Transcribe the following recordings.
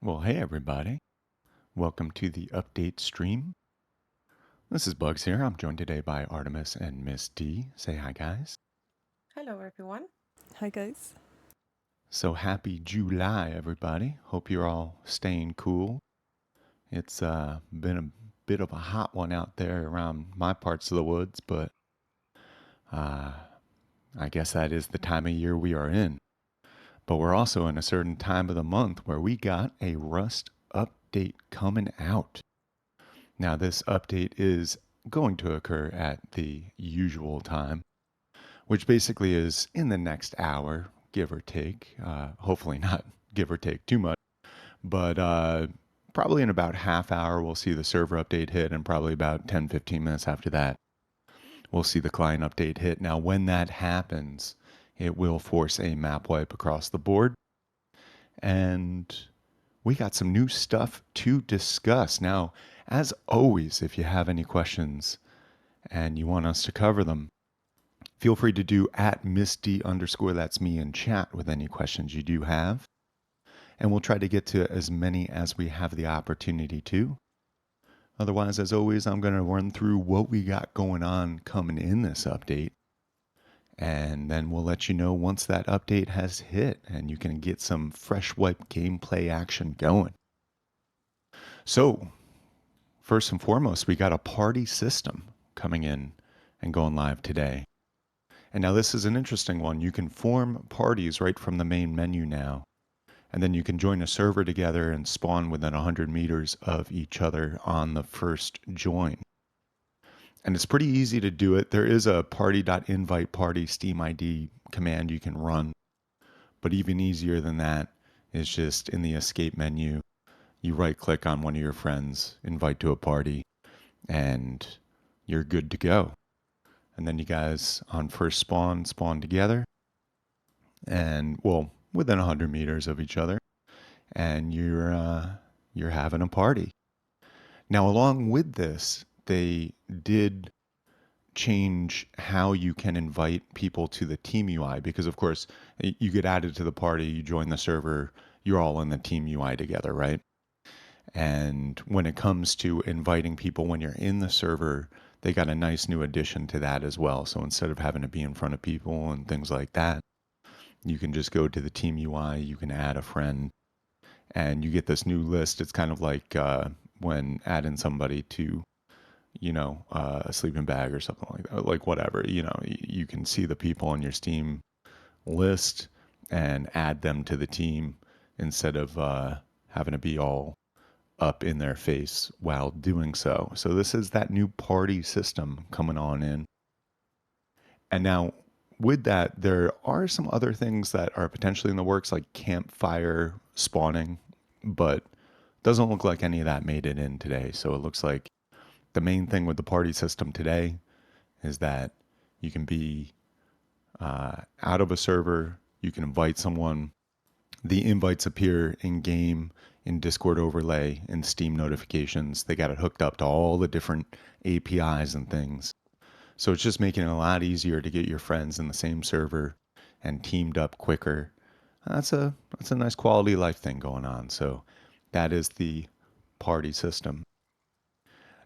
Well, hey everybody. Welcome to the update stream. This is Bugs here. I'm joined today by Artemis and Miss D. Say hi, guys. Hello, everyone. Hi, guys. So happy July, everybody. Hope you're all staying cool. It's been a bit of a hot one out there around my parts of the woods, but uh, I guess that is the time of year we are in. But we're also in a certain time of the month where we got a Rust update coming out. Now, this update is going to occur at the usual time, which basically is in the next hour, give or take. Hopefully, not give or take too much, but probably in about half hour, we'll see the server update hit, and probably about 10, 15 minutes after that, we'll see the client update hit. Now, when that happens, it will force a map wipe across the board, and we got some new stuff to discuss. Now, as always, if you have any questions and you want us to cover them, feel free to do at Misty underscore, that's me, in chat with any questions you do have. And we'll try to get to as many as we have the opportunity to. Otherwise, as always, I'm going to run through what we got going on coming in this update. And then we'll let you know once that update has hit and you can get some fresh wipe gameplay action going. So, first and foremost, we got a party system coming in and going live today. And now this is an interesting one. You can form parties right from the main menu now. And then you can join a server together and spawn within 100 meters of each other on the first join. And it's pretty easy to do it. There is a party.invite party Steam ID command you can run. But even easier than that is just in the escape menu, you right click on one of your friends, invite to a party, and you're good to go. And then you guys on first spawn together, and well, within 100 meters of each other, and you're having a party. Now, along with this, they did change how you can invite people to the team UI because, of course, you get added to the party, you join the server, you're all in the team UI together, right? And when it comes to inviting people when you're in the server, they got a nice new addition to that as well. So instead of having to be in front of people and things like that, you can just go to the team UI, you can add a friend, and you get this new list. It's kind of like when adding somebody to, a sleeping bag or something like that, like whatever. You can see the people on your Steam list and add them to the team instead of having to be all up in their face while doing so. So this is that new party system coming on in. And now with that, there are some other things that are potentially in the works, like campfire spawning, but doesn't look like any of that made it in today. So it looks like the main thing with the party system today is that you can be out of a server, you can invite someone, the invites appear in game, in Discord overlay, in Steam notifications. They got it hooked up to all the different APIs and things. So it's just making it a lot easier to get your friends in the same server and teamed up quicker. That's a nice quality of life thing going on. So that is the party system.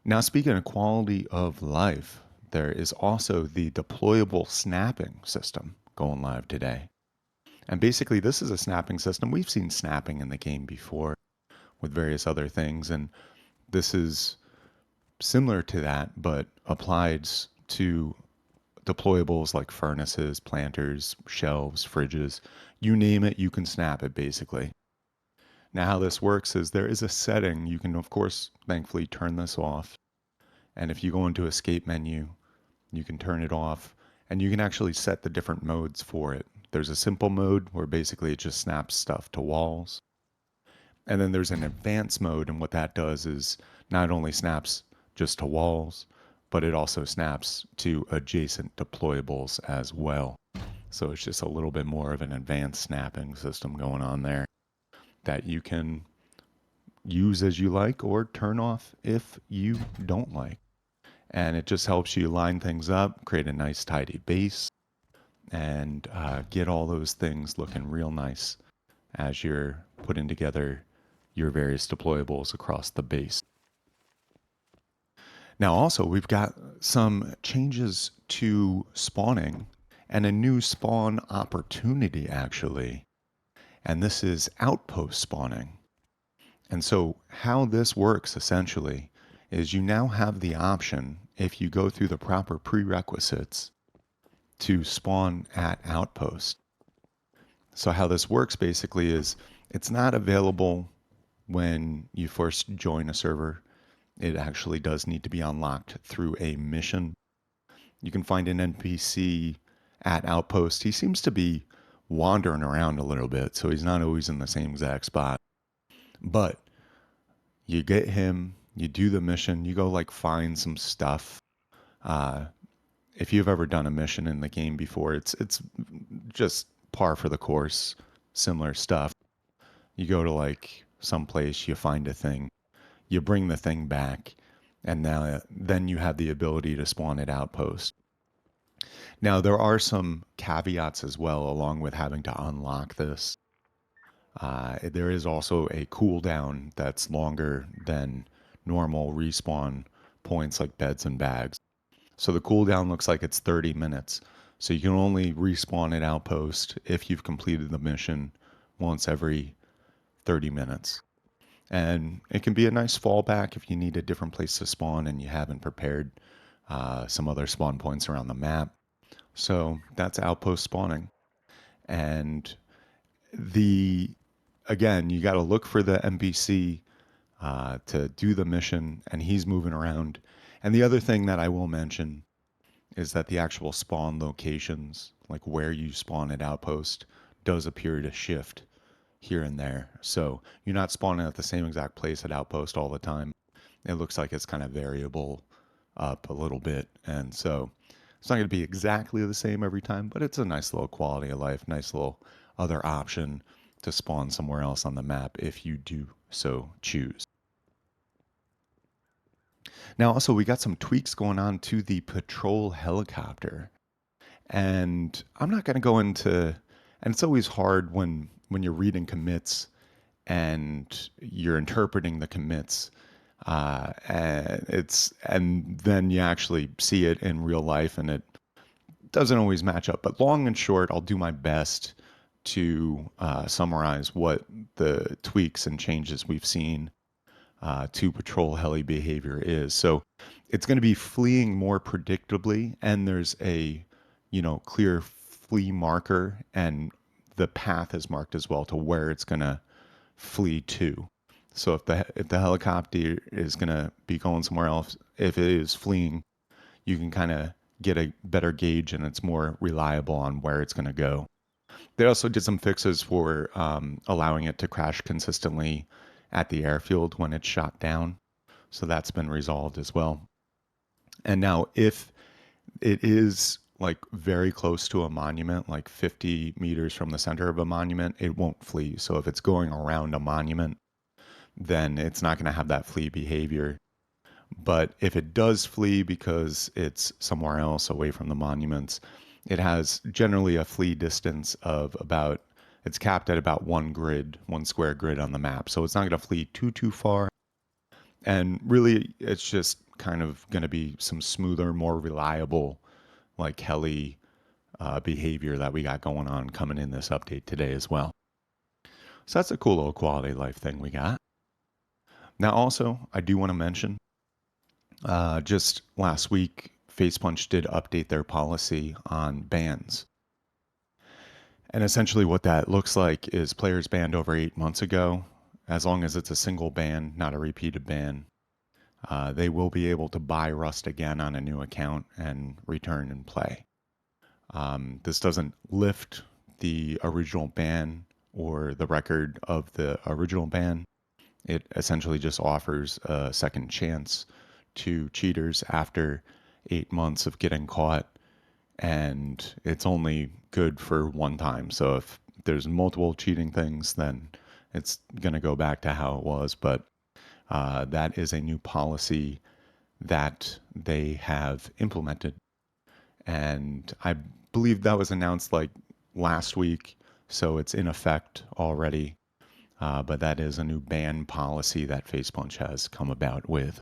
Now, speaking of quality of life, there is also the deployable snapping system going live today. And basically, this is a snapping system. We've seen snapping in the game before with various other things, and this is similar to that, but applied to deployables like furnaces, planters, shelves, fridges. You name it, you can snap it basically. Now, how this works is there is a setting. You can, of course, thankfully turn this off. And if you go into escape menu, you can turn it off and you can actually set the different modes for it. There's a simple mode where basically it just snaps stuff to walls. And then there's an advanced mode, and what that does is not only snaps just to walls, but it also snaps to adjacent deployables as well. So it's just a little bit more of an advanced snapping system going on there that you can use as you like or turn off if you don't like. And it just helps you line things up, create a nice tidy base, and get all those things looking real nice as you're putting together your various deployables across the base. Now, also, we've got some changes to spawning and a new spawn opportunity, actually. And this is outpost spawning. And so, how this works essentially is you now have the option, if you go through the proper prerequisites, to spawn at outpost. So, how this works basically is it's not available when you first join a server. It actually does need to be unlocked through a mission. You can find an NPC at Outpost. He seems to be wandering around a little bit, so he's not always in the same exact spot. But you get him, you do the mission, you go like find some stuff. Uh, if you've ever done a mission in the game before, it's just par for the course, similar stuff. You go to like some place, you find a thing, you bring the thing back, and now then you have the ability to spawn at Outpost. Now there are some caveats as well, along with having to unlock this. There is also a cooldown that's longer than normal respawn points like beds and bags. So the cooldown looks like it's 30 minutes. So you can only respawn at Outpost if you've completed the mission once every 30 minutes. And it can be a nice fallback if you need a different place to spawn and you haven't prepared some other spawn points around the map. So that's Outpost spawning. And the again, you got to look for the NPC to do the mission, and he's moving around. And the other thing that I will mention is that the actual spawn locations, like where you spawn at Outpost, does appear to shift here and there. So you're not spawning at the same exact place at Outpost all the time. It looks like it's kind of variable up a little bit. And so it's not going to be exactly the same every time, but it's a nice little quality of life, nice little other option to spawn somewhere else on the map if you do so choose. Now, also, we got some tweaks going on to the patrol helicopter. And I'm not going to go into, and it's always hard when you're reading commits and you're interpreting the commits. And then you actually see it in real life, and it doesn't always match up. But long and short, I'll do my best to summarize what the tweaks and changes we've seen to patrol heli behavior is. So it's going to be fleeing more predictably, and there's a clear flee marker, and the path is marked as well to where it's going to flee to. So if the helicopter is going to be going somewhere else, if it is fleeing, you can kind of get a better gauge, and it's more reliable on where it's going to go. They also did some fixes for allowing it to crash consistently at the airfield when it's shot down. So that's been resolved as well. And now, if it is like very close to a monument, like 50 meters from the center of a monument, it won't flee. So if it's going around a monument, then it's not going to have that flee behavior. But if it does flee because it's somewhere else away from the monuments, it has generally a flee distance of about, it's capped at about one square grid on the map. So it's not going to flee too far. And really, it's just kind of going to be some smoother, more reliable, like heli behavior that we got going on coming in this update today as well. So that's a cool little quality of life thing we got. Now, also, I do want to mention just last week, Facepunch did update their policy on bans. And essentially, what that looks like is players banned over 8 months ago, as long as it's a single ban, not a repeated ban, they will be able to buy Rust again on a new account and return and play. This doesn't lift the original ban or the record of the original ban. It essentially just offers a second chance to cheaters after 8 months of getting caught, and it's only good for one time. So if there's multiple cheating things, then it's going to go back to how it was. But that is a new policy that they have implemented. And I believe that was announced like last week. So it's in effect already. but that is a new ban policy that Facepunch has come about with.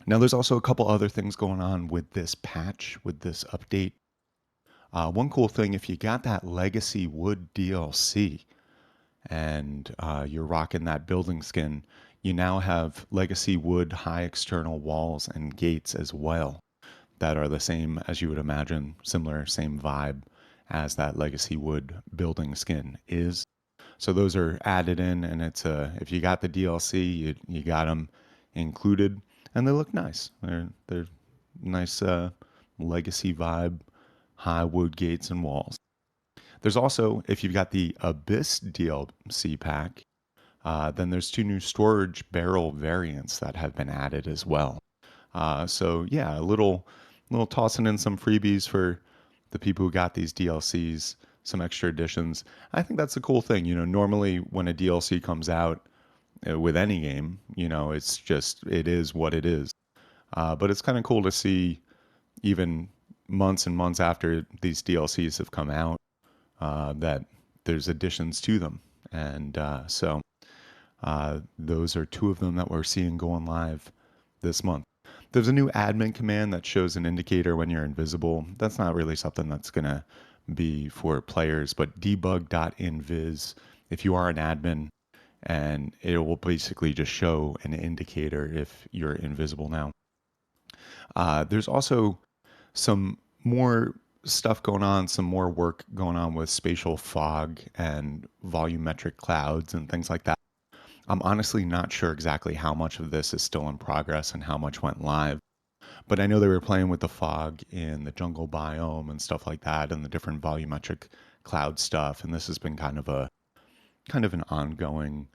Now, there's also a couple other things going on with this patch, with this update. One cool thing, if you got that Legacy Wood DLC and you're rocking that building skin, you now have Legacy Wood high external walls and gates as well that are the same as you would imagine, similar, same vibe as that Legacy Wood building skin is. So those are added in, and it's if you got the DLC, you got them included, and they look nice. They're nice legacy vibe, high wood gates and walls. There's also, if you've got the Abyss DLC pack, then there's two new storage barrel variants that have been added as well. So yeah, a little tossing in some freebies for the people who got these DLCs, some extra additions. I think that's a cool thing. Normally when a DLC comes out with any game, it is what it is. But it's kind of cool to see even months and months after these DLCs have come out that there's additions to them, and those are two of them that we're seeing going live this month. There's a new admin command that shows an indicator when you're invisible. That's not really something that's going to be for players, but debug.invis, if you are an admin, and it will basically just show an indicator if you're invisible now. There's also some more stuff going on, some more work going on with spatial fog and volumetric clouds and things like that. I'm honestly not sure exactly how much of this is still in progress and how much went live. But I know they were playing with the fog in the jungle biome and stuff like that, and the different volumetric cloud stuff. And this has been kind of an ongoing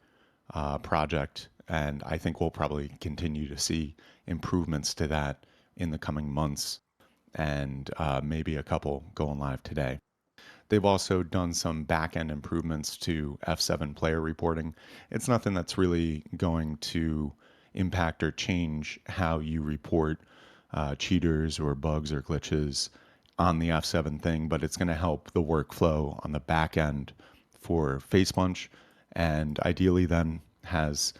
project, and I think we'll probably continue to see improvements to that in the coming months, and maybe a couple going live today. They've also done some back end improvements to F7 player reporting. It's nothing that's really going to impact or change how you report cheaters or bugs or glitches on the F7 thing, but it's going to help the workflow on the back end for Facepunch, and ideally then has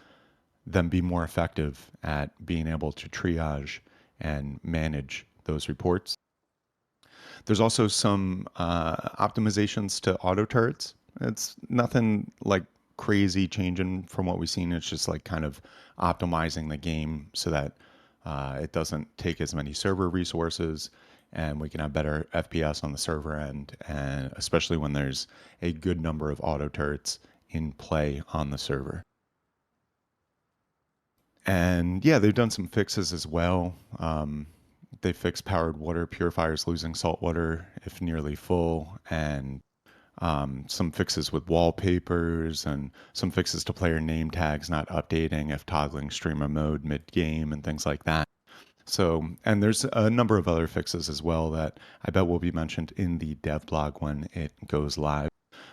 them be more effective at being able to triage and manage those reports. There's also some optimizations to auto turrets. It's nothing like crazy changing from what we've seen. It's just like kind of optimizing the game so that it doesn't take as many server resources and we can have better FPS on the server end, and especially when there's a good number of auto turrets in play on the server. And yeah, they've done some fixes as well. They fixed powered water purifiers losing salt water if nearly full, and some fixes with wallpapers, and some fixes to player name tags not updating if toggling streamer mode mid game, and things like that. So, and there's a number of other fixes as well that I bet will be mentioned in the dev blog when it goes live.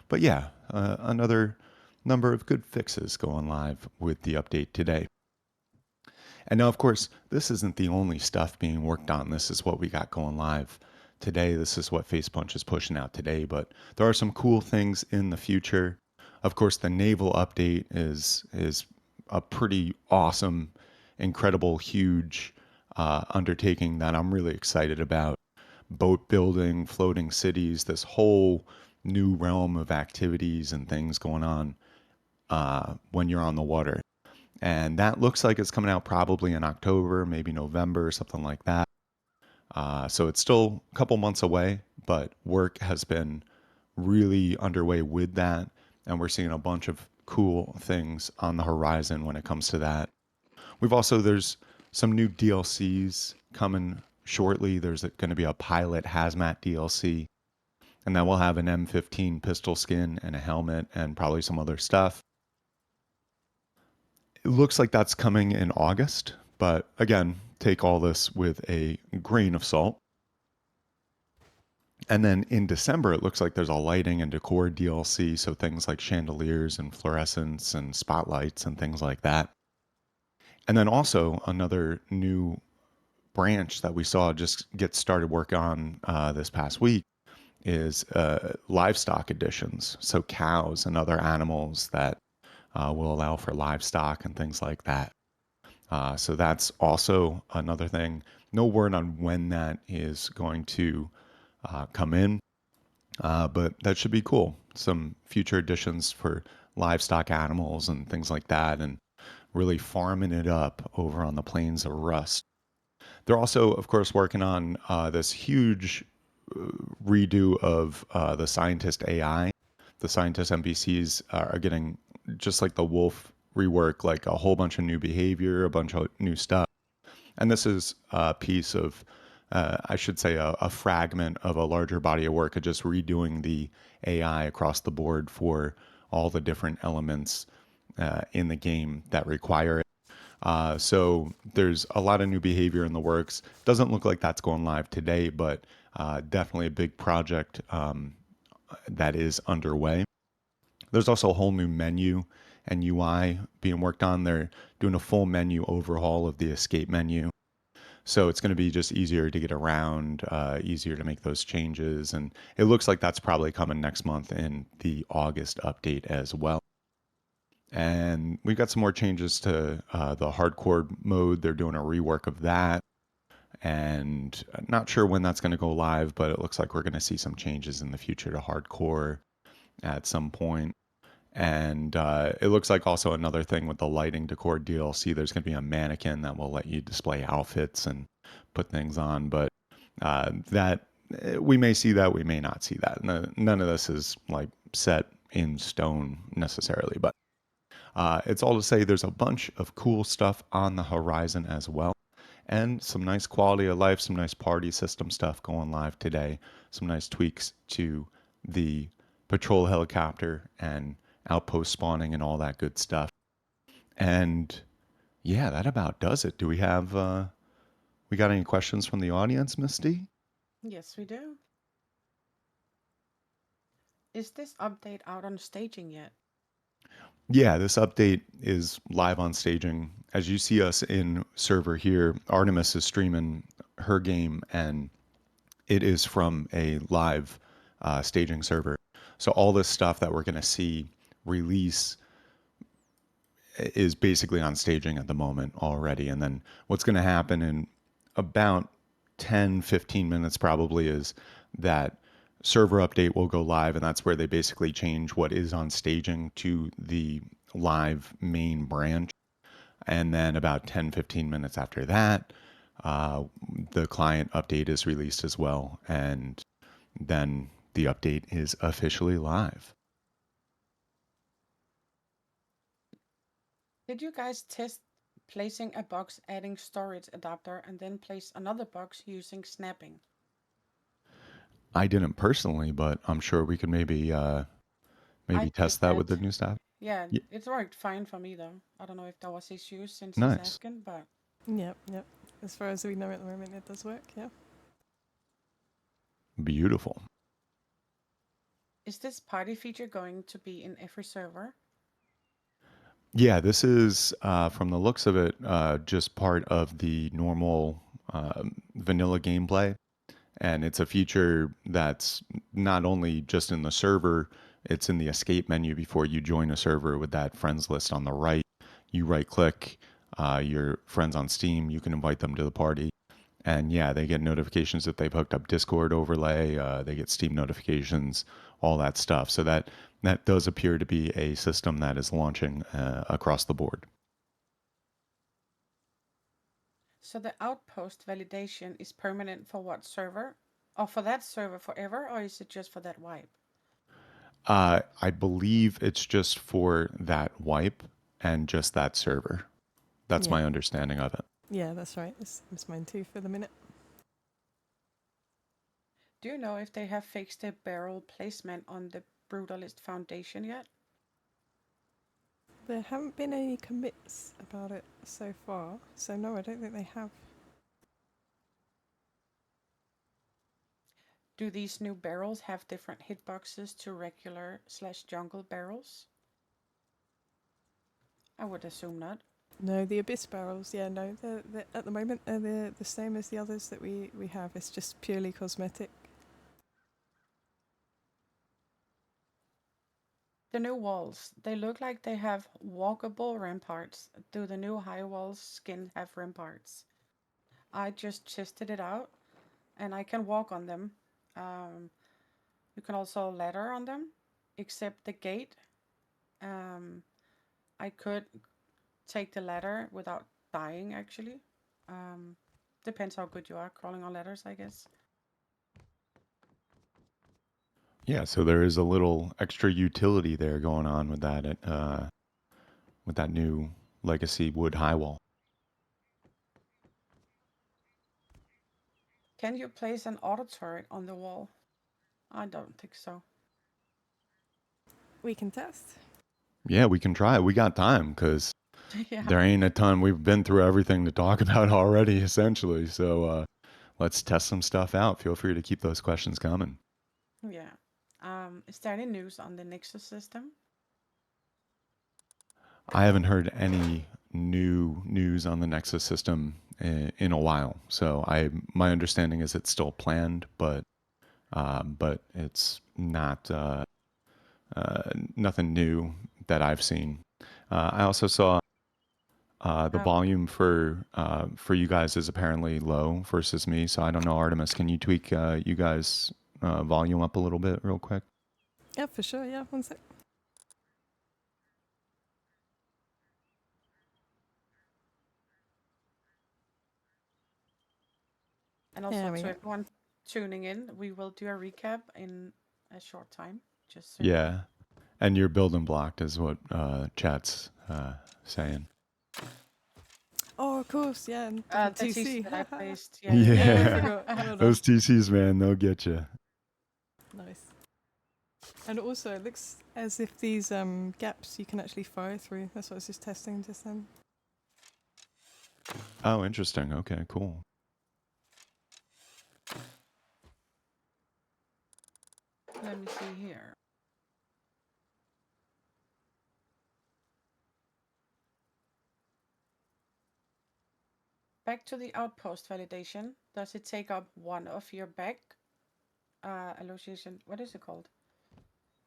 But yeah, another number of good fixes going live with the update today. And now, of course, this isn't the only stuff being worked on. This is what we got going live today. This is what Facepunch is pushing out today. But there are some cool things in the future. Of course, the naval update is a pretty awesome, incredible, huge undertaking that I'm really excited about. Boat building, floating cities, this whole new realm of activities and things going on when you're on the water. And that looks like it's coming out probably in October, maybe November, something like that. So it's still a couple months away, but work has been really underway with that. And we're seeing a bunch of cool things on the horizon when it comes to that. There's some new DLCs coming shortly. There's going to be a pilot hazmat DLC, and then we'll have an M15 pistol skin and a helmet and probably some other stuff. It looks like that's coming in August, but again, take all this with a grain of salt. And then in December, it looks like there's a lighting and decor DLC, so things like chandeliers and fluorescents and spotlights and things like that. And then also another new branch that we saw just get started work on this past week is livestock additions. So cows and other animals that will allow for livestock and things like that. So that's also another thing. No word on when that is going to come in, but that should be cool. Some future additions for livestock animals and things like that, and really farming it up over on the plains of Rust. They're also, of course, working on this huge redo of the scientist AI. The scientist NPCs are getting just like the wolf rework, like a whole bunch of new behavior, a bunch of new stuff. And this is a piece of, I should say, a fragment of a larger body of work of just redoing the AI across the board for all the different elements in the game that require it. So there's a lot of new behavior in the works. Doesn't look like that's going live today, but definitely a big project that is underway. There's also a whole new menu and UI being worked on. They're doing a full menu overhaul of the escape menu. So it's going to be just easier to get around, easier to make those changes. And it looks like that's probably coming next month in the August update as well. And we've got some more changes to the hardcore mode. They're doing a rework of that. And not sure when that's going to go live, but it looks like we're going to see some changes in the future to hardcore at some point. And it looks like also another thing with the lighting decor DLC, there's going to be a mannequin that will let you display outfits and put things on. But that we may see that, we may not see that. None of this is like set in stone necessarily, but it's all to say there's a bunch of cool stuff on the horizon as well. And some nice quality of life, some nice party system stuff going live today. Some nice tweaks to the patrol helicopter and outpost spawning and all that good stuff. And yeah, that about does it. Do we got any questions from the audience, Misty? Yes, we do. Is this update out on staging yet? Yeah, this update is live on staging. As you see us in server here, Artemis is streaming her game, and it is from a live staging server. So all this stuff that we're going to see release is basically on staging at the moment already. And then what's going to happen in about 10, 15 minutes probably is that server update will go live. And that's where they basically change what is on staging to the live main branch. And then about 10, 15 minutes after that, uh, the client update is released as well. And then the update is officially live. Did you guys test placing a box adding storage adapter and then place another box using snapping? I didn't personally, but I'm sure we could I maybe did test that with the that. new staff. Yeah, Yeah, it worked fine for me though. I don't know if there was issues since he's nice, asking, but Yep, yep. As far as we know at the moment, it does work, yeah. beautiful. is this party feature going to be in every server? Yeah, this is from the looks of it, just part of the normal vanilla gameplay, and it's a feature that's not only just in the server, it's in the escape menu before you join a server with that friends list on the right. You right click your friends on Steam, you can invite them to the party. And yeah, they get notifications if they've hooked up Discord overlay. They get Steam notifications, all that stuff. So that does appear to be a system that is launching across the board. So the outpost validation is permanent for what server? Or for that server forever, or is it just for that wipe? I believe it's just for that wipe and just that server. That's Yeah, my understanding of it. yeah, that's right. It's mine too for the minute. Do you know if they have fixed the barrel placement on the Brutalist Foundation yet? There haven't been any commits about it so far, so no, I don't think they have. Do these new barrels have different hitboxes to regular slash jungle barrels? I would assume not. No, the Abyss barrels, yeah, no, they're at the moment they're the same as the others that we have. It's just purely cosmetic. The new walls, they look like they have walkable ramparts. Do the new high walls skin have ramparts? I just tested it out and I can walk on them. Um, you can also ladder on them, except the gate. Um, I could take the ladder without dying, actually. Um, Depends how good you are crawling on ladders, I guess. Yeah, so there is a little extra utility there going on with that new legacy wood high wall. Can you place an auto turret on the wall? I don't think so. We can test. Yeah, we can try it. We got time because Yeah, there ain't a ton. We've been through everything to talk about already, essentially. So let's test some stuff out. Feel free to keep those questions coming. yeah. Is there any news on the Nexus system? I haven't heard any new news on the Nexus system in a while. So my understanding is it's still planned, but it's not nothing new that I've seen. I also saw the Um, volume for you guys is apparently low versus me. So I don't know, Artemis. Can you tweak you guys volume up a little bit real quick? Yeah, for sure. Yeah, one sec. and also There we to go. everyone tuning in, we will do a recap in a short time, just so you know. Yeah, and you're building blocked is what chat's saying. Oh, of course. Yeah, and different The TC 2C. that I placed, yeah, yeah, Yeah, I Yeah, forgot. Well done. those TCs, man, they'll get you. Nice. And also, it looks as if these gaps you can actually fire through. That's what I was just testing just then. Oh, interesting. Okay, cool. Let me see here. Back to the outpost validation. Does it take up one of your back allocation? What is it called?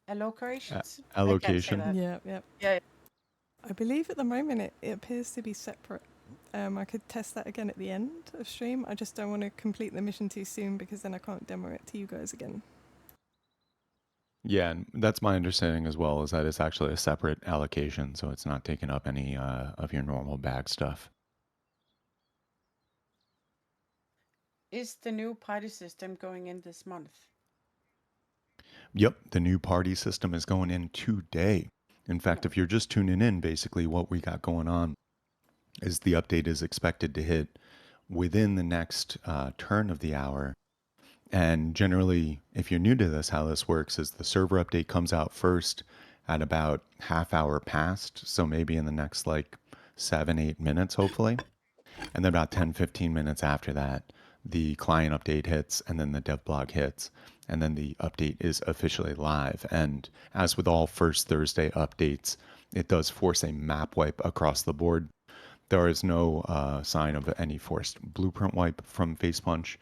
Allocations? I can't say Allocation. that. Yeah, yeah. Yeah. I believe at the moment it appears to be separate. I could test that again at the end of stream. I just don't want to complete the mission too soon because then I can't demo it to you guys again. Yeah, and that's my understanding as well, is that it's actually a separate allocation, so it's not taking up any of your normal bag stuff. Is the new party system going in this month? Yep, the new party system is going in today. In fact, No. if you're just tuning in, basically what we got going on is the update is expected to hit within the next turn of the hour. And generally, if you're new to this, how this works is the server update comes out first at about half hour past. So maybe in the next like 7, 8 minutes, hopefully. And then about 10, 15 minutes after that, the client update hits and then the dev blog hits. And then the update is officially live. And as with all first Thursday updates, it does force a map wipe across the board. There is no sign of any forced blueprint wipe from Facepunch.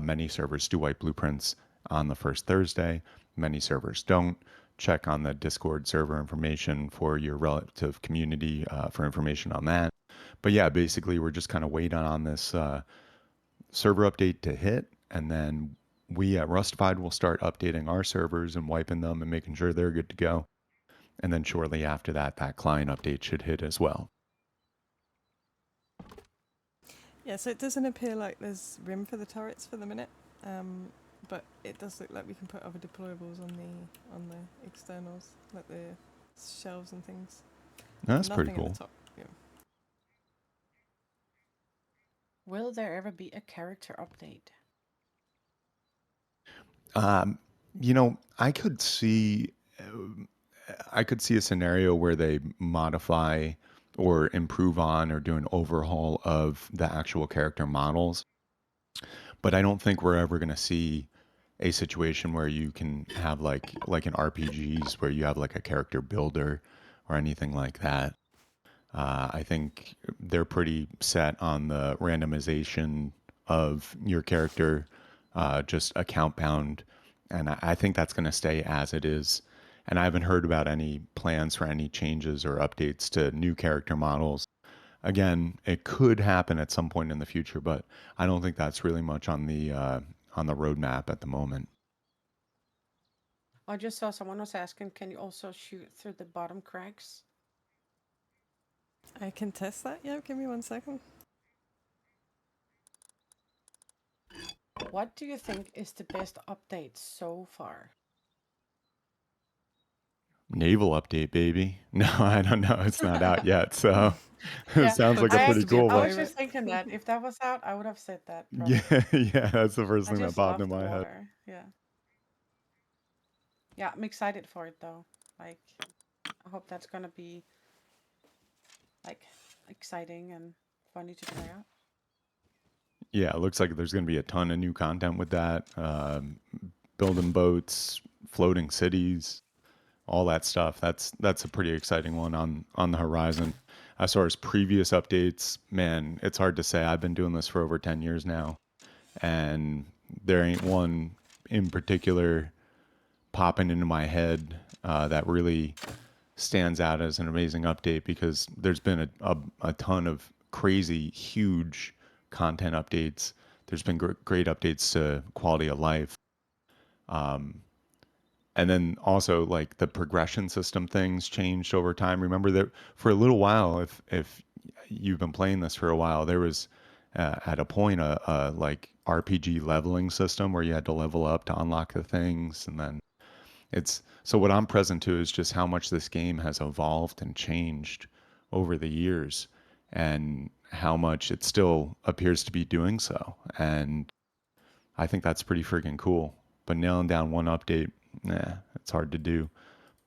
Many servers do wipe blueprints on the first Thursday. Many servers don't. Check on the Discord server information for your relative community for information on that. But yeah, basically, we're just kind of waiting on this server update to hit, and then we at Rustafied will start updating our servers and wiping them and making sure they're good to go. And then shortly after that, that client update should hit as well. Yeah, so it doesn't appear like there's room for the turrets for the minute, but it does look like we can put other deployables on the externals, like the shelves and things. That's pretty Nothing at cool. the top. Yeah. Will there ever be a character update? Um, I could see a scenario where they modify or improve on or do an overhaul of the actual character models, but I don't think we're ever going to see a situation where you can have like in RPGs where you have like a character builder or anything like that. I think they're pretty set on the randomization of your character, just account bound, and I think that's going to stay as it is. And I haven't heard about any plans for any changes or updates to new character models. Again, it could happen at some point in the future, but I don't think that's really much on the roadmap at the moment. I just saw someone was asking, can you also shoot through the bottom cracks? I can test that. Yeah, give me 1 second. What do you think is the best update so far? Naval update, baby. No, I don't know. It's not out yet, so it Yeah, sounds like Bugs a I used pretty to be a cool I one. was just pirate. thinking that if that was out, I would have said that Yeah, probably. yeah, that's the first I thing that just popped love in the my head. water. Yeah. Yeah, I'm excited for it though. Like, I hope that's gonna be like exciting and funny to try out. Yeah, it looks like there's going to be a ton of new content with that. Building boats, floating cities, all that stuff. That's a pretty exciting one on the horizon. As far as previous updates, man, it's hard to say. I've been doing this for over 10 years now, and there ain't one in particular popping into my head that really stands out as an amazing update because there's been a ton of crazy, huge content updates. There's been great updates to quality of life. Um, and then also like the progression system things changed over time. Remember that for a little while, if you've been playing this for a while, there was at a point a like RPG leveling system where you had to level up to unlock the things, and then it's so what I'm present to is just how much this game has evolved and changed over the years and how much it still appears to be doing so. And I think that's pretty freaking cool. But nailing down one update, nah, it's hard to do.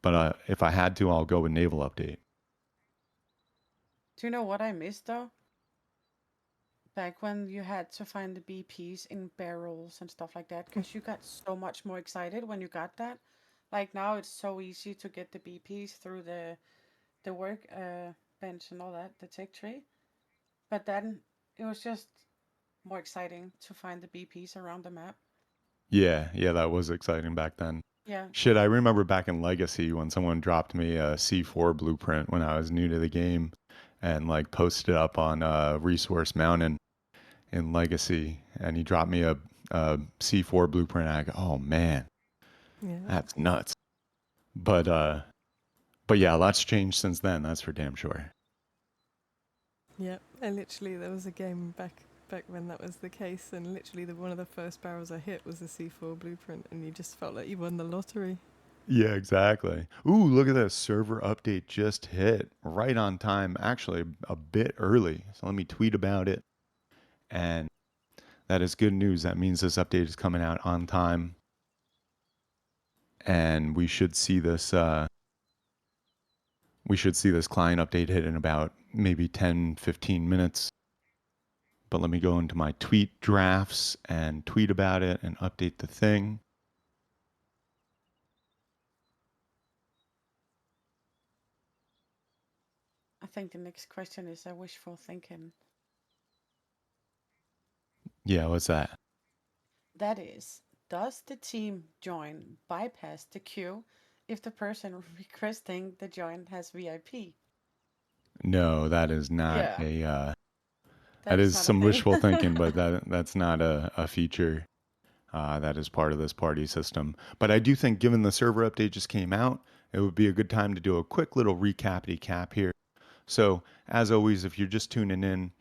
But if I had to, I'll go with Naval Update. Do you know what I missed though? Back when you had to find the BPs in barrels and stuff like that, because you got so much more excited when you got that. Like now, it's so easy to get the BPs through the work bench and all that, the tech tree. But then it was just more exciting to find the BPs around the map. Yeah, yeah, that was exciting back then. Yeah, Shit, I remember back in Legacy when someone dropped me a C4 blueprint when I was new to the game and like posted it up on Resource Mountain in Legacy, and he dropped me a C4 blueprint. And I go, oh man, Yeah. that's nuts. But uh, but yeah, a lot's changed since then. That's for damn sure. Yeah. And literally, there was a game back when that was the case, and literally one of the first barrels I hit was a C4 blueprint, and you just felt like you won the lottery. Yeah, exactly. Ooh, look at this server update just hit right on time. Actually, a bit early. So let me tweet about it. And that is good news. That means this update is coming out on time, and we should see this client update hit in about maybe 10, 15 minutes. But let me go into my tweet drafts and tweet about it and update the thing. I think the next question is a wishful thinking. Yeah, what's that? That is, does the team join bypass the queue if the person requesting the join has VIP? No, that is not Yeah, a that that is is not a some thing. wishful thinking, but that's not a feature that is part of this party system. But I do think, given the server update just came out, it would be a good time to do a quick little recap here. So, as always, if you're just tuning in,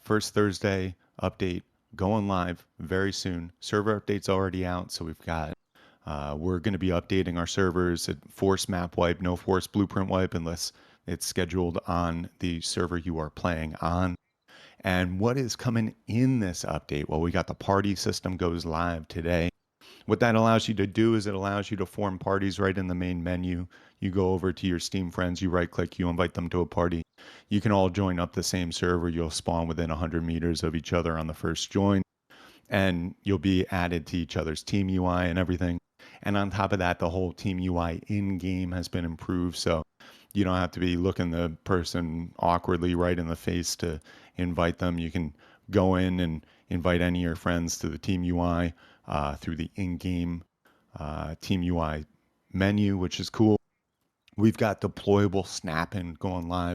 first Thursday update going live very soon. Server update's already out, so we're going to be updating our servers at force map wipe, no force blueprint wipe unless it's scheduled on the server you are playing on. And what is coming in this update? Well, we got the party system goes live today. What that allows you to do is it allows you to form parties right in the main menu. You go over to your Steam friends, you right click, you invite them to a party. You can all join up the same server. You'll spawn within 100 meters of each other on the first join, and you'll be added to each other's team UI and everything. And on top of that, the whole team UI in game has been improved. So you don't have to be looking the person awkwardly right in the face to invite them. You can go in and invite any of your friends to the team UI through the in game team UI menu, which is cool. We've got deployable snapping going live.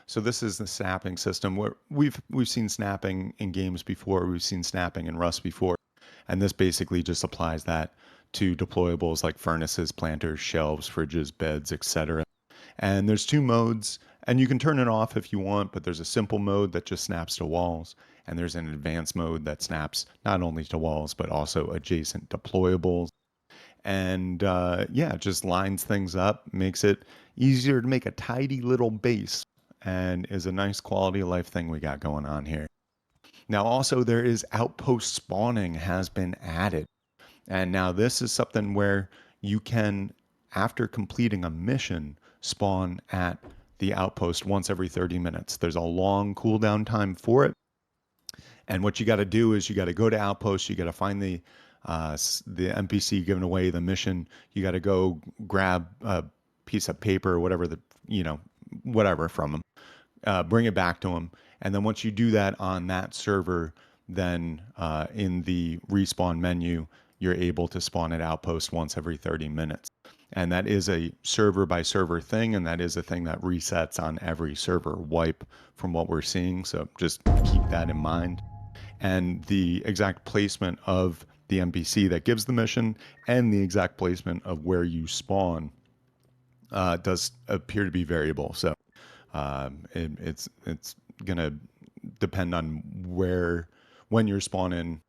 So this is the snapping system where we've seen snapping in games before. We've seen snapping in Rust before, and this basically just applies that to deployables like furnaces, planters, shelves, fridges, beds, etc. And there's two modes, and you can turn it off if you want, but there's a simple mode that just snaps to walls, and there's an advanced mode that snaps not only to walls but also adjacent deployables. And yeah, it just lines things up, makes it easier to make a tidy little base, and is a nice quality of life thing we got going on here. Now, also, there is outpost spawning has been added. And now this is something where you can, after completing a mission, spawn at the outpost once every 30 minutes. There's a long cooldown time for it. And what you got to do is you got to go to Outpost. You got to find the NPC giving away the mission. You got to go grab a piece of paper or whatever whatever from them. Bring it back to them, and then once you do that on that server, then in the respawn menu, you're able to spawn at Outpost once every 30 minutes. And that is a server by server thing, and that is a thing that resets on every server wipe from what we're seeing. So just keep that in mind, and the exact placement of the NPC that gives the mission and the exact placement of where you spawn does appear to be variable. So it's gonna depend on when you're spawning.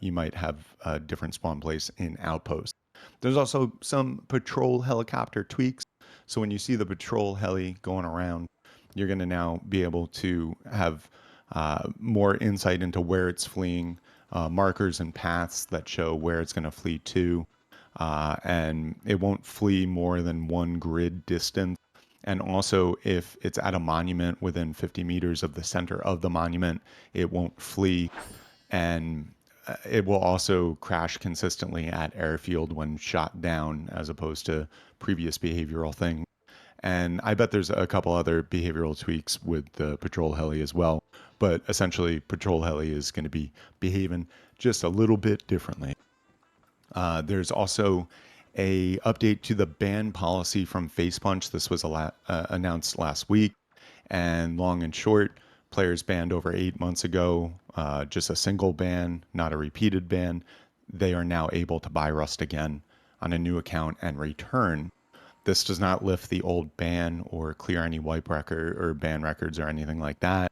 You might have a different spawn place in Outpost. There's also some patrol helicopter tweaks. So when you see the patrol heli going around, you're going to now be able to have more insight into where it's fleeing, markers and paths that show where it's going to flee to. And it won't flee more than one grid distance. And also, if it's at a monument within 50 meters of the center of the monument, it won't flee. And it will also crash consistently at airfield when shot down, as opposed to previous behavioral things. And I bet there's a couple other behavioral tweaks with the patrol heli as well. But essentially, patrol heli is going to be behaving just a little bit differently. There's also a update to the ban policy from Facepunch. This was announced last week, and long and short, players banned over 8 months ago, just a single ban, not a repeated ban. They are now able to buy Rust again on a new account and return. This does not lift the old ban or clear any wipe record or ban records or anything like that.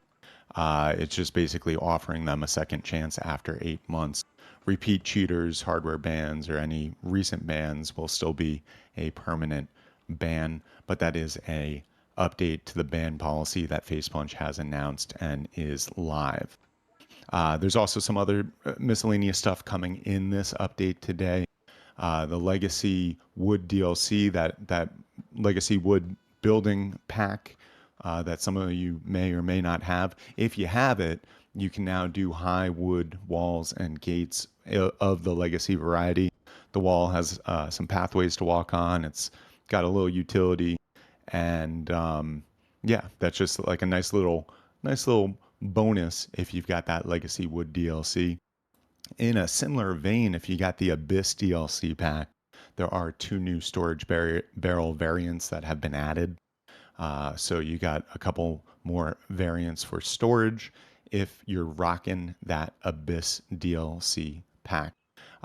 It's just basically offering them a second chance after 8 months. Repeat cheaters, hardware bans, or any recent bans will still be a permanent ban, but that is a update to the ban policy that Facepunch has announced and is live. There's also some other miscellaneous stuff coming in this update today. The Legacy Wood DLC, that Legacy Wood building pack that some of you may or may not have. If you have it, you can now do high wood walls and gates of the Legacy variety. The wall has some pathways to walk on. It's got a little utility, and yeah, that's just like a nice little bonus if you've got that Legacy Wood DLC. In a similar vein, if you got the Abyss DLC pack, there are two new storage barrel variants that have been added. So you got a couple more variants for storage if you're rocking that Abyss DLC pack.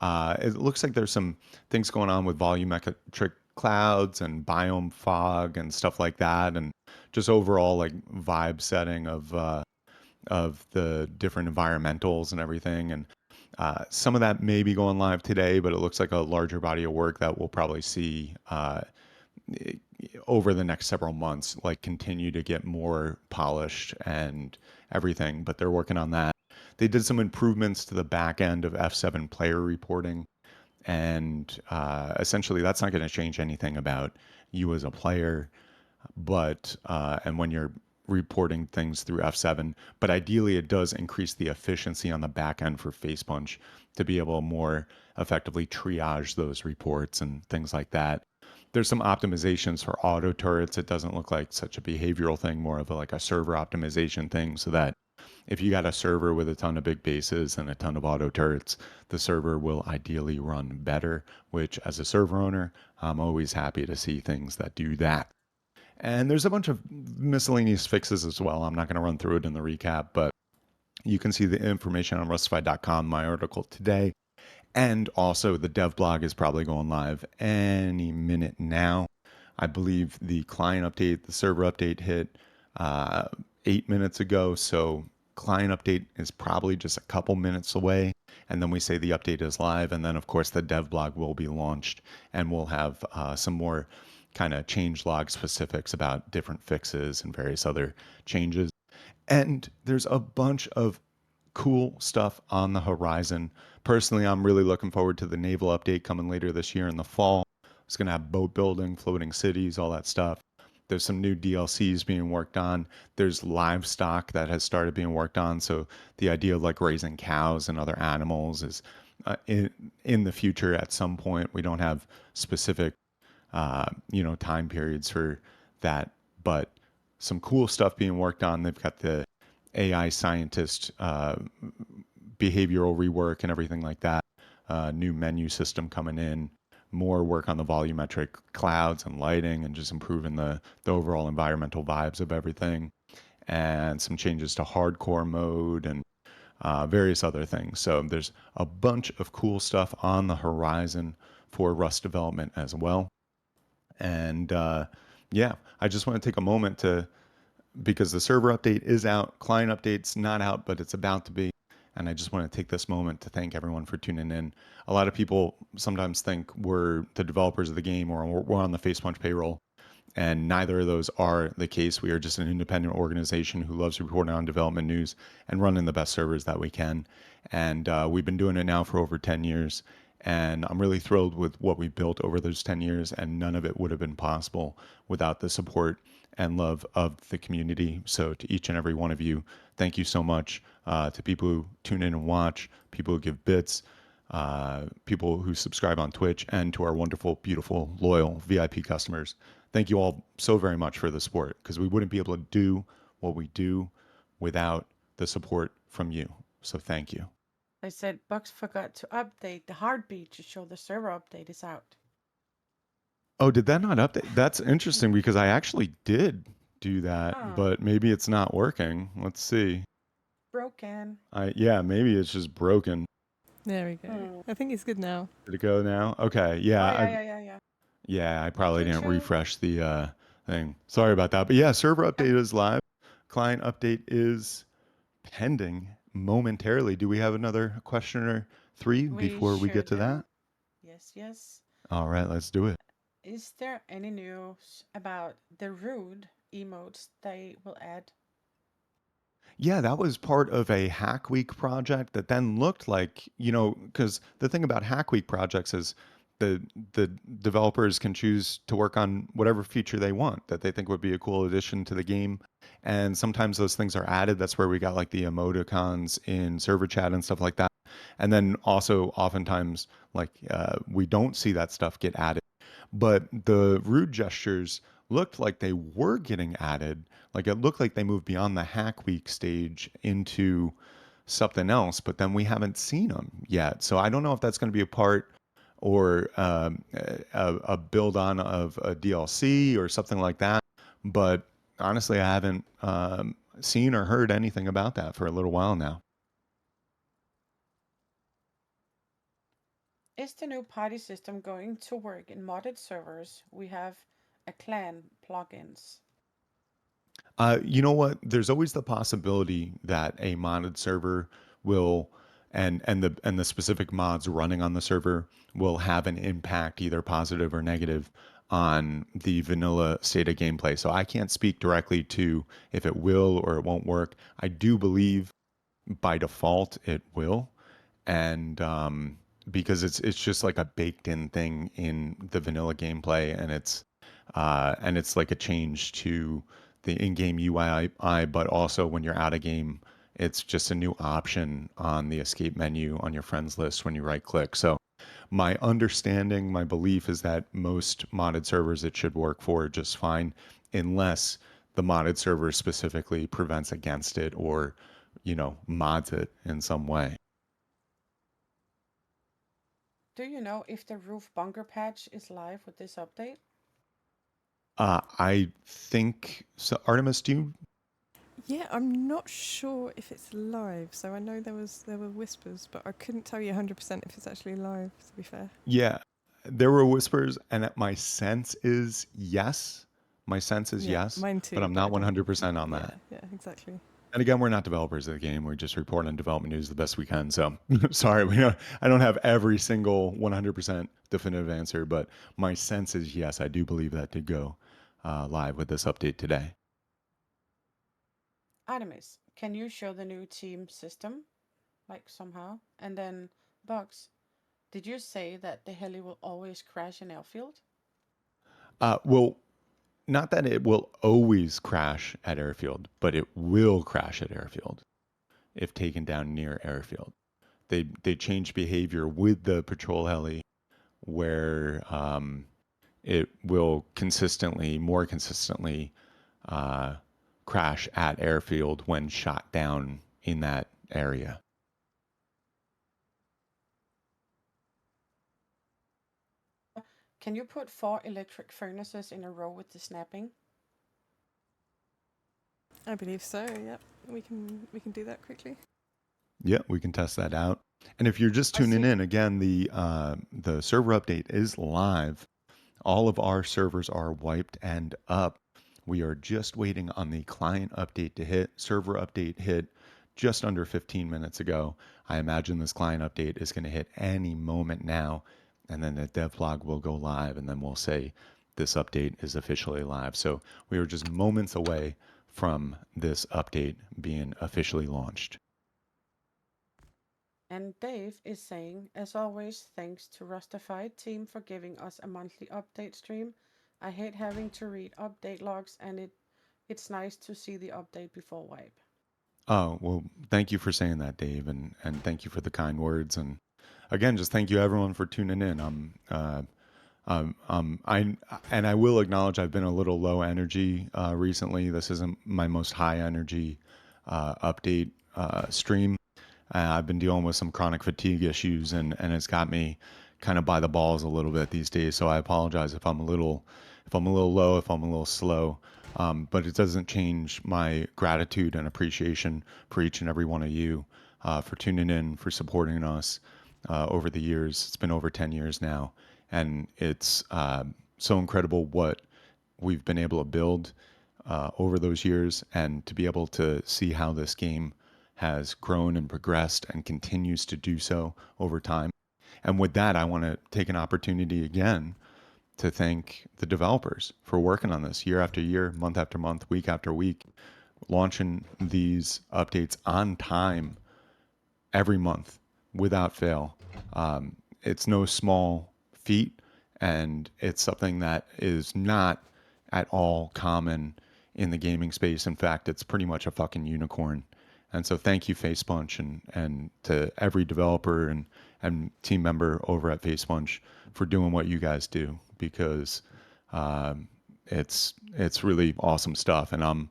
It looks like there's some things going on with volumetric clouds and biome fog and stuff like that, and just overall like vibe setting of the different environmentals and everything. And some of that may be going live today, but it looks like a larger body of work that we'll probably see over the next several months, like continue to get more polished and everything. But they're working on that. They did some improvements to the back end of F7 player reporting, and essentially that's not going to change anything about you as a player, but and when you're reporting things through F7, but ideally it does increase the efficiency on the back end for Facepunch to be able to more effectively triage those reports and things like that. There's some optimizations for auto turrets. It doesn't look like such a behavioral thing, more of like a server optimization thing, so that if you got a server with a ton of big bases and a ton of auto turrets, the server will ideally run better, which as a server owner, I'm always happy to see things that do that. And there's a bunch of miscellaneous fixes as well. I'm not going to run through it in the recap, but you can see the information on rustified.com, my article today. And also, the dev blog is probably going live any minute now. I believe the client update, the server update hit uh, 8 minutes ago. So, client update is probably just a couple minutes away. And then we say the update is live. And then, of course, the dev blog will be launched and we'll have some more kind of change log specifics about different fixes and various other changes. And there's a bunch of cool stuff on the horizon. Personally, I'm really looking forward to the naval update coming later this year in the fall. It's going to have boat building, floating cities, all that stuff. There's some new DLCs being worked on. There's livestock that has started being worked on. So the idea of like raising cows and other animals is in the future at some point. We don't have specific time periods for that, but some cool stuff being worked on. They've got the AI scientist behavioral rework and everything like that. New menu system coming in, more work on the volumetric clouds and lighting, and just improving the overall environmental vibes of everything, and some changes to hardcore mode and various other things. So there's a bunch of cool stuff on the horizon for Rust development as well. And yeah, I just want to take a moment to, because the server update is out, client update's not out, but it's about to be. And I just want to take this moment to thank everyone for tuning in. A lot of people sometimes think we're the developers of the game or we're on the Facepunch payroll. And neither of those are the case. We are just an independent organization who loves reporting on development news and running the best servers that we can. And we've been doing it now for over 10 years. And I'm really thrilled with what we've built over those 10 years. And none of it would have been possible without the support and love of the community. So, to each and every one of you, thank you so much. To people who tune in and watch, people who give bits, people who subscribe on Twitch, and to our wonderful, beautiful, loyal VIP customers. Thank you all so very much for the support, because we wouldn't be able to do what we do without the support from you. So thank you. They said Bugs forgot to update the heartbeat to show the server update is out. Oh, did that not update? That's Hmm. interesting because I actually did do that, Ah, but maybe it's not working. Let's see. broken. Yeah, maybe it's just broken. There we go. Hmm. I think it's good now. Did it go now? Okay. Oh yeah, yeah, yeah, yeah. Yeah, I probably Choo didn't choo. refresh the thing. Sorry about that. But yeah, server update is live. Client update is pending momentarily. Do we have another question or three We before we sure get to do. that? Yes, yes. All right, let's do it. Is there any news about the rude emotes they will add? Yeah, that was part of a Hack Week project that then looked like, because the thing about Hack Week projects is the the developers can choose to work on whatever feature they want that they think would be a cool addition to the game. And sometimes those things are added. That's where we got like the emoticons in server chat and stuff like that. And then also oftentimes like we don't see that stuff get added. But the rude gestures looked like they were getting added. Like it looked like they moved beyond the Hack Week stage into something else, but then we haven't seen them yet. So I don't know if that's going to be a part or a build on of a DLC or something like that. But honestly, I haven't seen or heard anything about that for a little while now. Is the new party system going to work in modded servers? We have a clan plugins. You know what? There's always the possibility that a modded server will and the specific mods running on the server will have an impact, either positive or negative, on the vanilla state of gameplay. So I can't speak directly to if it will or it won't work. I do believe by default it will, and because it's just like a baked in thing in the vanilla gameplay, and it's like a change to the in-game UI, but also when you're out of game, it's just a new option on the escape menu on your friends list when you right click. So my understanding, my belief is that most modded servers it should work for just fine, unless the modded server specifically prevents against it or mods it in some way. Do you know if the roof bunker patch is live with this update? I think so. Artemis, do you? Yeah, I'm not sure if it's live. So I know there were whispers, but I couldn't tell you 100% if it's actually live. To be fair. Yeah, there were whispers, and my sense is yes. My sense is Yeah, yes, mine but too, I'm but I not don't. 100% on Yeah, that. yeah, exactly. And again, we're not developers of the game. We just report on development news the best we can. So sorry, I don't have every single 100% definitive answer, but my sense is yes, I do believe that did go live with this update today. Artemis, can you show the new team system? Like somehow? And then, Bugs, did you say that the heli will always crash in airfield? Well, not that it will always crash at airfield, but it will crash at airfield if taken down near airfield. They change behavior with the patrol heli where it will more consistently uh, crash at airfield when shot down in that area. Can you put 4 electric furnaces in a row with the snapping? I believe so. Yep, we can do that quickly. Yeah, we can test that out. And if you're just I tuning see. in, again, the server update is live. All of our servers are wiped and up. We are just waiting on the client update to hit. Server update hit just under 15 minutes ago. I imagine this client update is going to hit any moment now. And then the devlog will go live, and then we'll say this update is officially live. So we are just moments away from this update being officially launched. And Dave is saying, as always, thanks to Rustafied team for giving us a monthly update stream. I hate having to read update logs, and it's nice to see the update before wipe. Oh, well, thank you for saying that, Dave, and thank you for the kind words. And again, just thank you everyone for tuning in. I and I will acknowledge I've been a little low energy recently. This isn't my most high energy update stream. I've been dealing with some chronic fatigue issues, and it's got me kind of by the balls a little bit these days. So I apologize if I'm a little low, if I'm a little slow. But it doesn't change my gratitude and appreciation for each and every one of you for tuning in, for supporting us over the years. It's been over 10 years now, and it's so incredible what we've been able to build over those years, and to be able to see how this game has grown and progressed and continues to do so over time. And with that, I want to take an opportunity again to thank the developers for working on this year after year, month after month, week after week, launching these updates on time every month without fail. It's no small feat, and it's something that is not at all common in the gaming space. In fact, it's pretty much a fucking unicorn. And so, thank you, Facepunch, and to every developer and team member over at Facepunch for doing what you guys do, because it's really awesome stuff. And I'm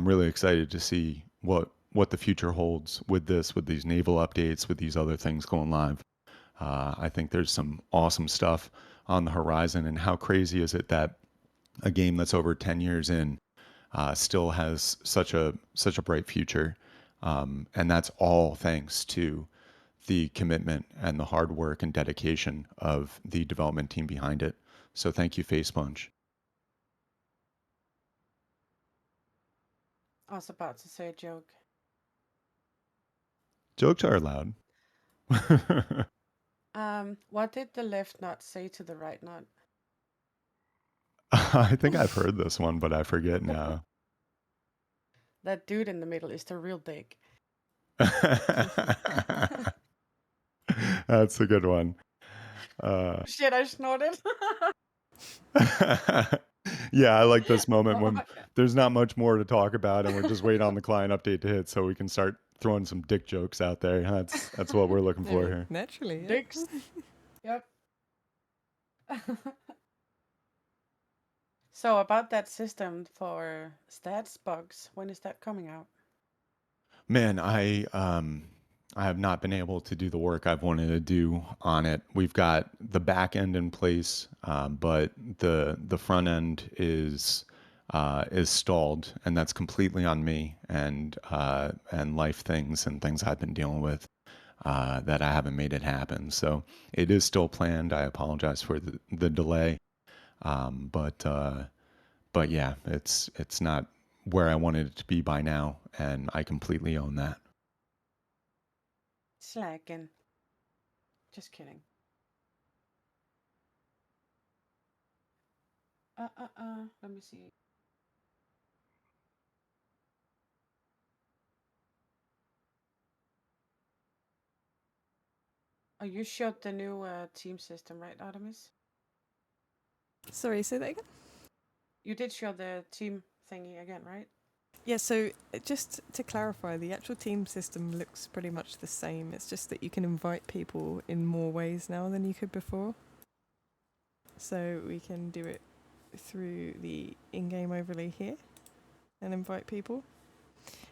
really excited to see what the future holds with this, with these naval updates, with these other things going live. I think there's some awesome stuff on the horizon. And how crazy is it that a game that's over 10 years in still has such a bright future? And that's all thanks to the commitment and the hard work and dedication of the development team behind it. So thank you, Facepunch. I was about to say a joke. Jokes are allowed. What did the left nut say to the right nut? I think I've heard this one, but I forget now. That dude in the middle is the real dick. That's a good one. Shit, I snorted. Yeah, I like this moment Oh, when there's not much more to talk about, and we're just waiting on the client update to hit so we can start throwing some dick jokes out there. That's what we're looking I for mean, here. naturally, yeah. Dicks. Yep. So about that system for stats bugs, when is that coming out? Man, I have not been able to do the work I've wanted to do on it. We've got the back end in place, but the front end is stalled, and that's completely on me and life things and things I've been dealing with that I haven't made it happen. So it is still planned. I apologize for the delay, um, but uh, but yeah, it's not where I wanted it to be by now, and I completely own that. Slacking. Just kidding. Let me see. Oh, you showed the new team system, right, Artemis? Sorry, say that again? You did show the team thingy again, right? Yeah, so just to clarify, the actual team system looks pretty much the same. It's just that you can invite people in more ways now than you could before. So we can do it through the in-game overlay here and invite people.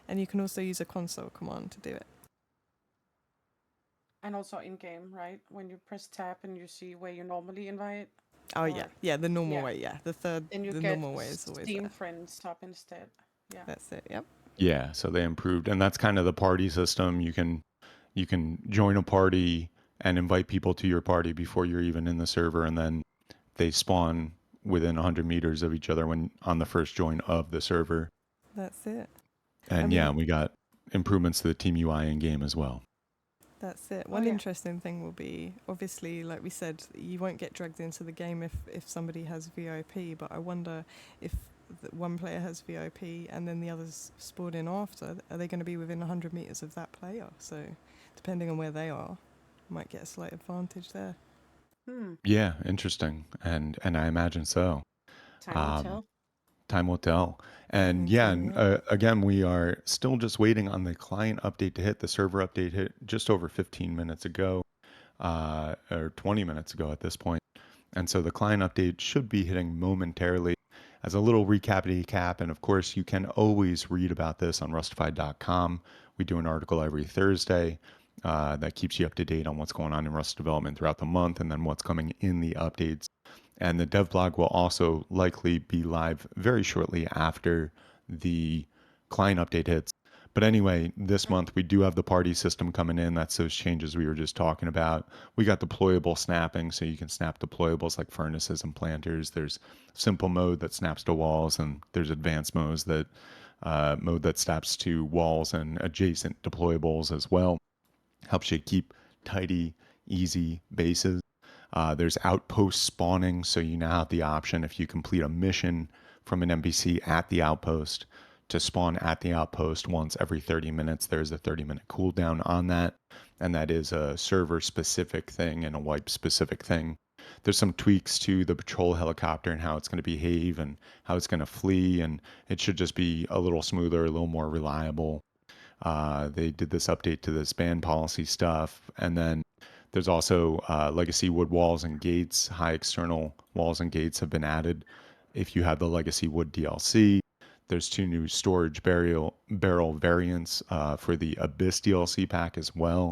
And you can also use a console command to do it. And also in game, right? When you press tab and you see where you normally invite, Oh yeah, or yeah, the normal yeah, way, yeah. then you The get normal way is always Steam there. friends up instead. Yeah. That's it, yep. Yeah, so they improved, and that's kind of the party system. You can join a party and invite people to your party before you're even in the server, and then they spawn within 100 meters of each other when on the first join of the server. That's it. I And yeah, mean, we got improvements to the team UI in game as well. that's it. Oh One yeah. interesting thing will be, obviously, like we said, you won't get dragged into the game if somebody has VIP, but I wonder if one player has VIP and then the others spawn in after, are they going to be within 100 metres of that player? So, depending on where they are, might get a slight advantage there. Hmm. Yeah, interesting, and I imagine so. Time will Um, tell. Time will tell. And yeah, Time and will. again, we are still just waiting on the client update to hit. The server update hit just over 15 minutes ago, or 20 minutes ago at this point. And so the client update should be hitting momentarily. As a little recap, and of course, you can always read about this on rustified.com. We do an article every Thursday that keeps you up to date on what's going on in Rust development throughout the month and then what's coming in the updates. And the dev blog will also likely be live very shortly after the client update hits. But anyway, this Right. month we do have the party system coming in. That's those changes we were just talking about. We got deployable snapping, so you can snap deployables like furnaces and planters. There's simple mode that snaps to walls, and there's advanced mode that snaps to walls and adjacent deployables as well. Helps you keep tidy, easy bases. There's outpost spawning, so you now have the option if you complete a mission from an NPC at the outpost to spawn at the outpost once every 30 minutes. There's a 30-minute cooldown on that, and that is a server specific thing and a wipe specific thing. There's some tweaks to the patrol helicopter and how it's going to behave and how it's going to flee, and it should just be a little smoother, a little more reliable. They did this update to the span policy stuff. And then there's also legacy wood walls and gates. High external walls and gates have been added. If you have the legacy wood DLC, there's two new storage barrel variants for the Abyss DLC pack as well.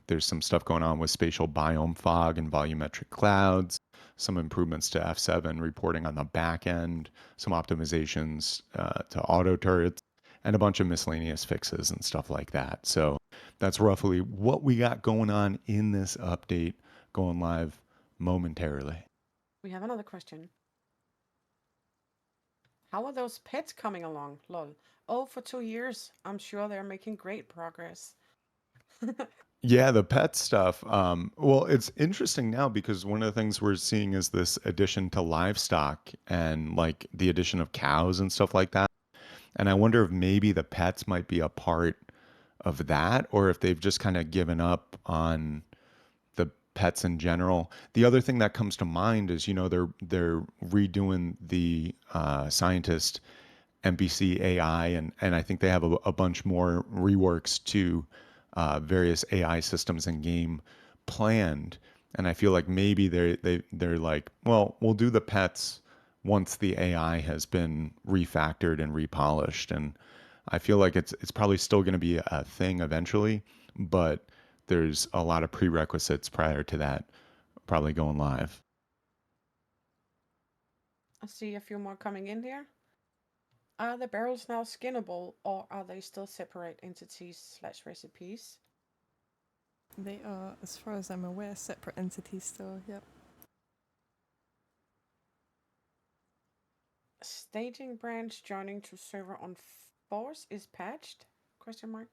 There's some stuff going on with spatial biome fog and volumetric clouds, some improvements to F7 reporting on the back end, some optimizations to auto turrets, and a bunch of miscellaneous fixes and stuff like that. So that's roughly what we got going on in this update going live momentarily. We have another question. How are those pets coming along? Lol. Oh, for 2 years. I'm sure they're making great progress. Yeah, the pet stuff. Well, it's interesting now because one of the things we're seeing is this addition to livestock and like the addition of cows and stuff like that. And I wonder if maybe the pets might be a part of that or if they've just kind of given up on the pets in general. The other thing that comes to mind is, they're redoing the scientist NPC AI, and I think they have a bunch more reworks to various AI systems in game planned. And I feel like maybe they're like, well, we'll do the pets once the AI has been refactored and repolished. And I feel like it's probably still going to be a thing eventually, but there's a lot of prerequisites prior to that probably going live. I see a few more coming in here. Are the barrels now skinnable, or are they still separate entities/recipes? They are, as far as I'm aware, separate entities still. Yep. Staging branch joining to server on force is patched? Question mark.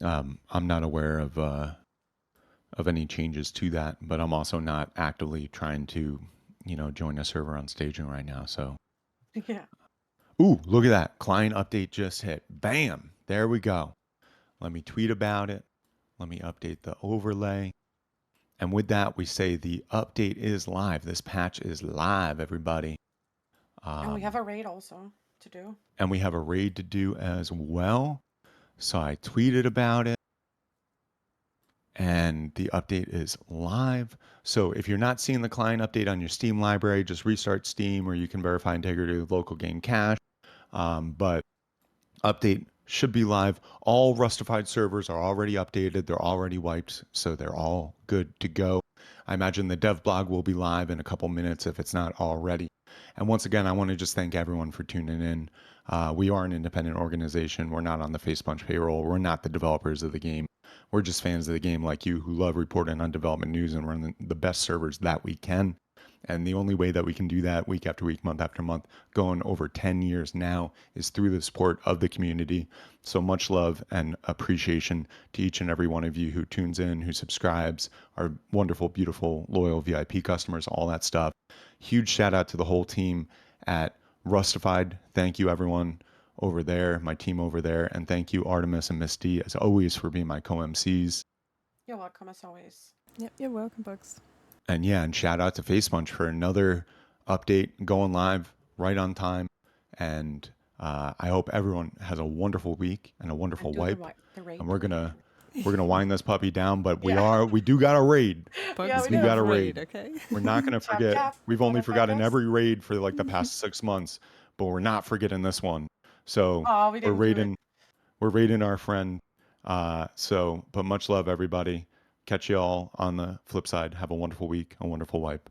I'm not aware of any changes to that, but I'm also not actively trying to, join a server on staging right now. So, Yeah. ooh, look at that client update just hit. Bam! There we go. Let me tweet about it. Let me update the overlay. And with that, we say the update is live. This patch is live, everybody. And we have Um, a raid also to do. and we have a raid to do as well. So I tweeted about it, and the update is live. So if you're not seeing the client update on your Steam library, just restart Steam, or you can verify integrity with local game cache. But update should be live. All Rustafied servers are already updated. They're already wiped, so they're all good to go. I imagine the dev blog will be live in a couple minutes if it's not already. And once again, I want to just thank everyone for tuning in. We are an independent organization. We're not on the FacePunch payroll. We're not the developers of the game. We're just fans of the game like you who love reporting on development news and running the best servers that we can. And the only way that we can do that week after week, month after month, going over 10 years now, is through the support of the community. So much love and appreciation to each and every one of you who tunes in, who subscribes, our wonderful, beautiful, loyal VIP customers, all that stuff. Huge shout out to the whole team at Rustified. Thank you, everyone over there, my team over there. And thank you, Artemis and Misty, as always, for being my co MCs. You're welcome as always. Yep. You're welcome, Bugs. And yeah, and shout out to FacePunch for another update going live right on time. And I hope everyone has a wonderful week and a And wonderful do the wipe. right, the raid, And the we're raid, gonna the we're gonna wind this puppy down, but raid. Yeah. we do got a raid. Yeah, Bugs, we We we do. got have a raid, raid. okay? We're not gonna Chop forget. chop, We've only forgotten motherfuckers. every raid for like the past 6 months, but we're not forgetting this one. So Oh, we we're didn't do it. raiding we're raiding our friend. But much love, everybody. Catch you all on the flip side. Have a wonderful week, a wonderful wipe.